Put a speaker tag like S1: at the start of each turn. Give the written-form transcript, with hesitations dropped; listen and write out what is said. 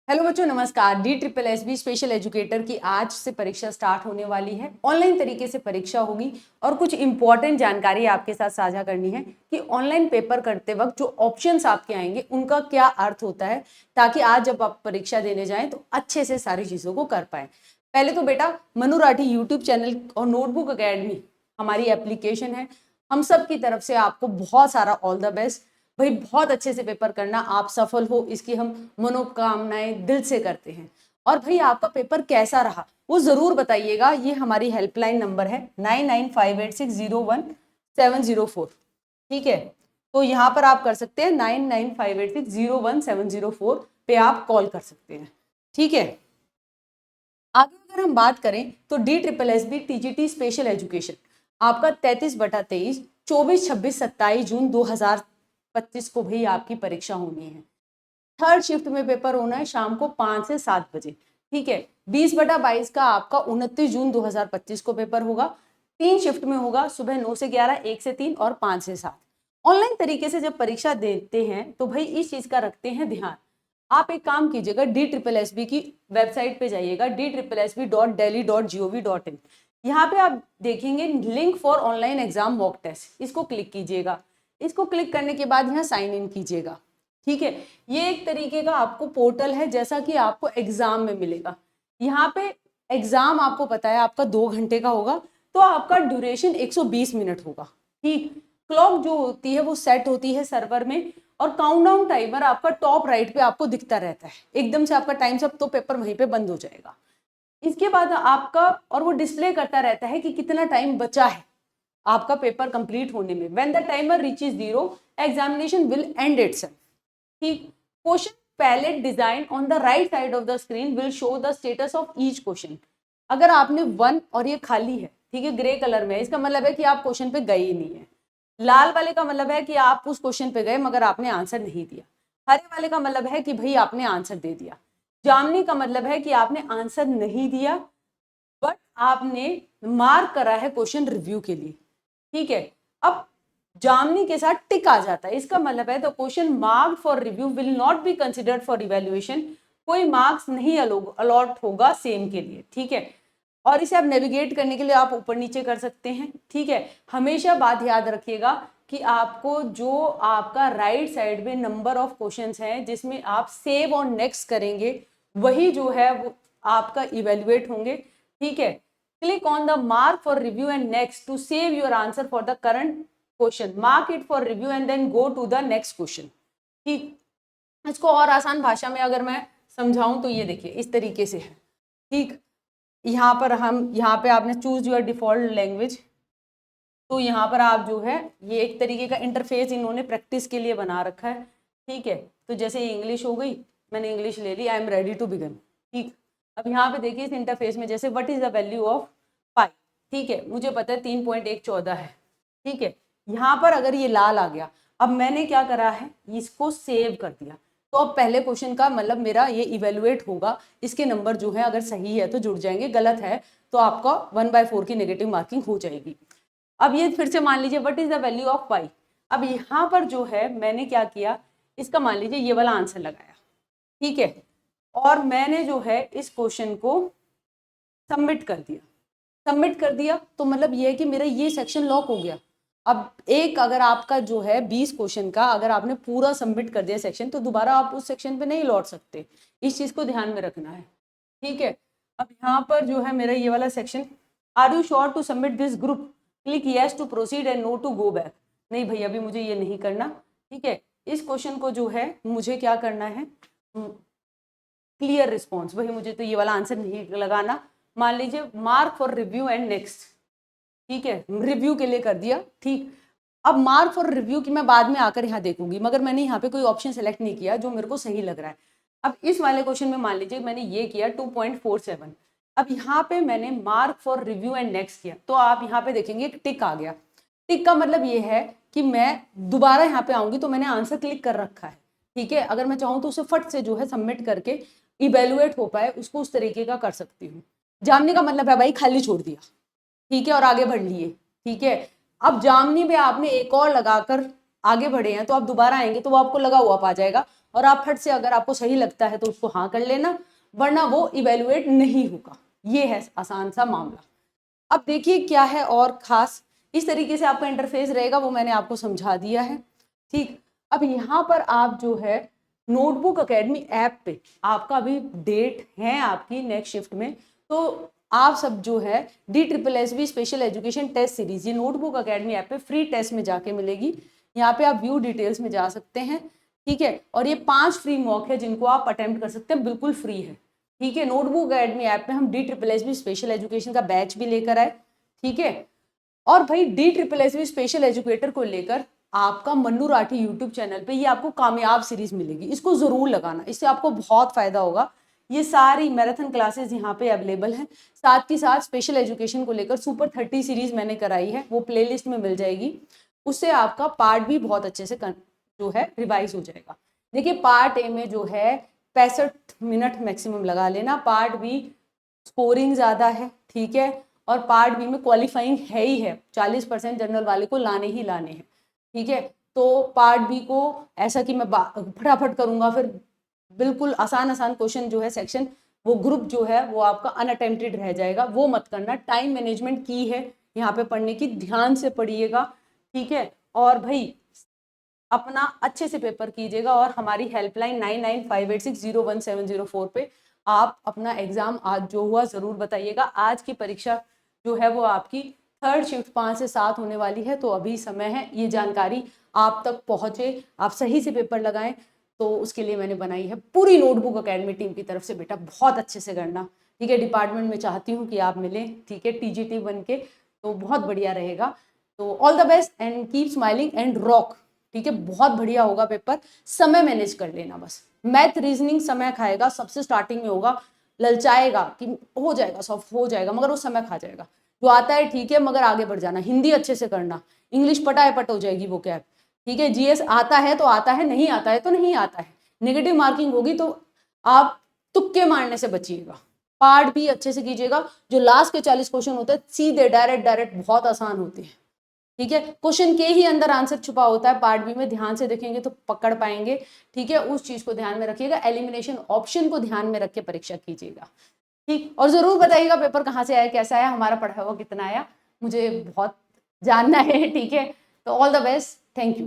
S1: Hello बच्चों, नमस्कार। DSSB special educator की आज से परीक्षा स्टार्ट होने वाली है। ऑनलाइन तरीके से परीक्षा होगी और कुछ इंपॉर्टेंट जानकारी आपके साथ साझा करनी है कि ऑनलाइन पेपर करते वक्त जो ऑप्शंस आपके आएंगे उनका क्या अर्थ होता है, ताकि आज जब आप परीक्षा देने जाएं तो अच्छे से सारी चीज़ों को कर पाएं। पहले तो बेटा, मनु राठी यूट्यूब चैनल और नोटबुक अकेडमी हमारी एप्लीकेशन है। हम सब की तरफ से आपको बहुत सारा ऑल द बेस्ट। भाई, बहुत अच्छे से पेपर करना, आप सफल हो इसकी हम मनोकामनाएं दिल से करते हैं। और भाई, आपका पेपर कैसा रहा वो जरूर बताइएगा। ये हमारी हेल्पलाइन नंबर है 9958601704। ठीक है, तो यहाँ पर आप कर सकते हैं 9958601704 पे आप कॉल कर सकते हैं। ठीक है, आगे अगर हम बात करें तो DSSB TGT स्पेशल एजुकेशन आपका 33/23 24, 26, 27 जून 2025 को भी आपकी परीक्षा होनी है। थर्ड शिफ्ट में पेपर होना है शाम को 5 से 7 बजे। ठीक है, 20/22 का आपका 29 जून 2025 को पेपर होगा। 3 शिफ्ट में होगा, सुबह 9 से 11, 1 से 3 और 5 से 7। ऑनलाइन तरीके से जब परीक्षा देते हैं तो भाई इस चीज का रखते हैं ध्यान। आप एक काम कीजिएगा, DSSB की वेबसाइट पे जाइएगा dssb.delhi.gov.in। यहाँ पे आप देखेंगे link for online exam mock test, इसको क्लिक कीजिएगा। इसको क्लिक करने के बाद यहाँ साइन इन कीजिएगा। ठीक है, ये एक तरीके का आपको पोर्टल है जैसा कि आपको एग्जाम में मिलेगा। यहाँ पे एग्जाम आपको पता है आपका 2 घंटे का होगा, तो आपका ड्यूरेशन 120 मिनट होगा। ठीक, क्लॉक जो होती है वो सेट होती है सर्वर में, और काउंटडाउन टाइमर आपका टॉप राइट पे आपको दिखता रहता है। एकदम से आपका टाइम सब तो पेपर वहीं पे बंद हो जाएगा। इसके बाद आपका, और वो डिस्प्ले करता रहता है कि कितना टाइम बचा है आपका पेपर कंप्लीट होने में। When the timer reaches 0, examination will end itself. ठीक, question palette design on the right side of the screen will show the status of each question. अगर आपने 1 और ये खाली है, ठीक है, ग्रे कलर में, इसका मतलब है कि आप क्वेश्चन पे गए ही नहीं है। लाल वाले का मतलब है कि आप उस क्वेश्चन पे गए मगर आपने आंसर नहीं दिया। हरे वाले का मतलब है कि भाई आपने आंसर दे दिया। जामनी का मतलब है कि आपने आंसर नहीं दिया बट आपने मार्क करा है क्वेश्चन रिव्यू के लिए। ठीक है, अब जामनी के साथ टिक आ जाता है, इसका मतलब है the question marked for review will not be considered for evaluation. कोई मार्क्स नहीं अलॉट होगा सेम के लिए। ठीक है, और इसे आप नेविगेट करने के लिए आप ऊपर नीचे कर सकते हैं। ठीक है, हमेशा बात याद रखिएगा कि आपको जो आपका राइट साइड में नंबर ऑफ क्वेश्चंस हैं जिसमें आप सेव और नेक्स्ट करेंगे, वही जो है वो आपका इवेल्युएट होंगे। ठीक है, click on the mark for review and next to save your answer for the current question, mark it for review and then go to the next question. ठीक, इसको और आसान भाषा में अगर मैं समझाऊं तो ये देखिए इस तरीके से है। ठीक, यहाँ पे आपने चूज योर डिफॉल्ट लैंग्वेज, तो यहाँ पर आप जो है ये एक तरीके का इंटरफेस इन्होंने प्रैक्टिस के लिए बना रखा है। ठीक है, तो जैसे इंग्लिश हो गई, मैंने इंग्लिश ले ली, I am ready to begin. ठीक, अब यहाँ पे देखिए इस इंटरफेस में जैसे what is the value of pi. ठीक है, मुझे पता है 3.114 है। ठीक है, यहाँ पर अगर ये लाल आ गया, अब मैंने क्या करा है, इसको सेव कर दिया, तो अब पहले क्वेश्चन का मतलब मेरा ये इवेलुएट होगा। इसके नंबर जो है अगर सही है तो जुड़ जाएंगे, गलत है तो आपका 1/4 की नेगेटिव मार्किंग हो जाएगी। अब ये फिर से मान लीजिए what is the value of pi. अब यहाँ पर जो है मैंने क्या किया, इसका मान लीजिए ये वाला आंसर लगाया। ठीक है, और मैंने जो है इस क्वेश्चन को सबमिट कर दिया। सबमिट कर दिया तो मतलब ये है कि मेरा ये सेक्शन लॉक हो गया। अब एक अगर आपका जो है 20 क्वेश्चन का अगर आपने पूरा सबमिट कर दिया सेक्शन, तो दोबारा आप उस सेक्शन पे नहीं लौट सकते। इस चीज को ध्यान में रखना है। ठीक है, अब यहाँ पर जो है मेरा ये वाला section, are you sure to submit this group, click yes to proceed and no to go back. नहीं भैया, अभी मुझे ये नहीं करना। ठीक है, इस क्वेश्चन को जो है मुझे क्या करना है, क्लियर रिस्पॉन्स, वही मुझे तो ये वाला आंसर नहीं लगाना। मान लीजिए mark for review and next. ठीक है, रिव्यू के लिए कर दिया। ठीक, अब मार्क फॉर रिव्यू की मैं बाद में आकर यहाँ देखूंगी, मगर मैंने यहाँ पे कोई ऑप्शन सेलेक्ट नहीं किया जो मेरे को सही लग रहा है। अब इस वाले क्वेश्चन में मान लीजिए मैंने ये किया 2.47। अब यहाँ पे मैंने mark for review and next किया, तो आप यहाँ पे देखेंगे एक टिक आ गया। टिक का मतलब ये है कि मैं दोबारा यहाँ पे आऊंगी तो मैंने आंसर क्लिक कर रखा है। ठीक है, अगर मैं चाहूँ तो उसे फट से जो है सबमिट करके इवेलुएट हो पाए उसको उस तरीके का कर सकती हूँ। जामनी का मतलब है भाई खाली छोड़ दिया। ठीक है, और आगे बढ़ लिए। ठीक है, अब जामनी में आपने एक और लगाकर आगे बढ़े हैं तो आप दोबारा आएंगे तो वो आपको लगा हुआ पा जाएगा और आप फट से अगर आपको सही लगता है तो उसको हाँ कर लेना, वरना वो इवेलुएट नहीं होगा। ये है आसान सा मामला। अब देखिए क्या है और खास, इस तरीके से आपका इंटरफेस रहेगा, वो मैंने आपको समझा दिया है। ठीक, अब यहाँ पर आप जो है नोटबुक एकेडमी ऐप पे आपका अभी डेट है आपकी नेक्स्ट शिफ्ट में, तो आप सब जो है DSSB special education test series, ये नोटबुक एकेडमी ऐप पे फ्री टेस्ट में जाके मिलेगी। यहाँ पे आप व्यू डिटेल्स में जा सकते हैं, ठीक है। और ये 5 फ्री मॉक है जिनको आप अटेम्प्ट कर सकते हैं, बिल्कुल फ्री है, ठीक है। नोटबुक एकेडमी ऐप में हम DSSB स्पेशल एजुकेशन का बैच भी लेकर आए, ठीक है। और भाई DSSB स्पेशल एजुकेटर को लेकर आपका मन्नू राठी यूट्यूब चैनल पे ये आपको कामयाब सीरीज मिलेगी, इसको जरूर लगाना, इससे आपको बहुत फायदा होगा। ये सारी मैराथन क्लासेस यहाँ पे अवेलेबल हैं, साथ ही साथ स्पेशल एजुकेशन को लेकर सुपर 30 सीरीज मैंने कराई है, वो प्लेलिस्ट में मिल जाएगी। उससे आपका पार्ट भी बहुत अच्छे से जो है रिवाइज हो जाएगा। देखिए पार्ट ए में जो है 65 मिनट मैक्सिमम लगा लेना, पार्ट बी स्कोरिंग ज़्यादा है, ठीक है, और पार्ट बी में क्वालिफाइंग है ही है, 40% जनरल वाले को लाने ही लाने हैं, ठीक है। तो पार्ट बी को ऐसा कि मैं फटाफट करूंगा, फिर बिल्कुल आसान आसान क्वेश्चन जो है सेक्शन, वो ग्रुप जो है वो आपका अनअटेम्प्टेड रह जाएगा, वो मत करना। टाइम मैनेजमेंट की है यहाँ पे पढ़ने की, ध्यान से पढ़िएगा, ठीक है। और भाई अपना अच्छे से पेपर कीजिएगा, और हमारी हेल्पलाइन 9958601704 पे आप अपना एग्जाम आज जो हुआ जरूर बताइएगा। आज की परीक्षा जो है वो आपकी थर्ड शिफ्ट 5 से 7 होने वाली है, तो अभी समय है, ये जानकारी आप तक पहुंचे, आप सही से पेपर लगाएं, तो उसके लिए मैंने बनाई है पूरी नोटबुक एकेडमी टीम की तरफ से। बेटा बहुत अच्छे से करना, ठीक है। डिपार्टमेंट में चाहती हूँ कि आप मिलें, ठीक है, TGT बन के, तो बहुत बढ़िया रहेगा। तो all the best and keep smiling and rock, ठीक है। बहुत बढ़िया होगा पेपर, समय मैनेज कर लेना बस। मैथ रीजनिंग समय खाएगा, सबसे स्टार्टिंग में होगा, ललचाएगा कि हो जाएगा सॉफ्ट, हो जाएगा, मगर वो समय खा जाएगा। जो आता है ठीक है, मगर आगे बढ़ जाना। हिंदी अच्छे से करना, इंग्लिश पटापट हो जाएगी वो कैब, ठीक है। GS आता है तो आता है, नहीं आता है तो नहीं आता है, नेगेटिव मार्किंग होगी तो आप तुक्के मारने से बचिएगा। पार्ट भी अच्छे से कीजिएगा, जो लास्ट के 40 क्वेश्चन होते हैं सीधे डायरेक्ट बहुत आसान होते हैं, ठीक है। क्वेश्चन के ही अंदर आंसर छुपा होता है, पार्ट बी में ध्यान से देखेंगे तो पकड़ पाएंगे, ठीक है। उस चीज को ध्यान में रखिएगा, एलिमिनेशन ऑप्शन को ध्यान में रख के परीक्षा कीजिएगा, ठीक। और जरूर बताइएगा पेपर कहाँ से आया, कैसा आया, हमारा पढ़ा हुआ कितना आया, मुझे बहुत जानना है, ठीक है। तो all the best, thank you.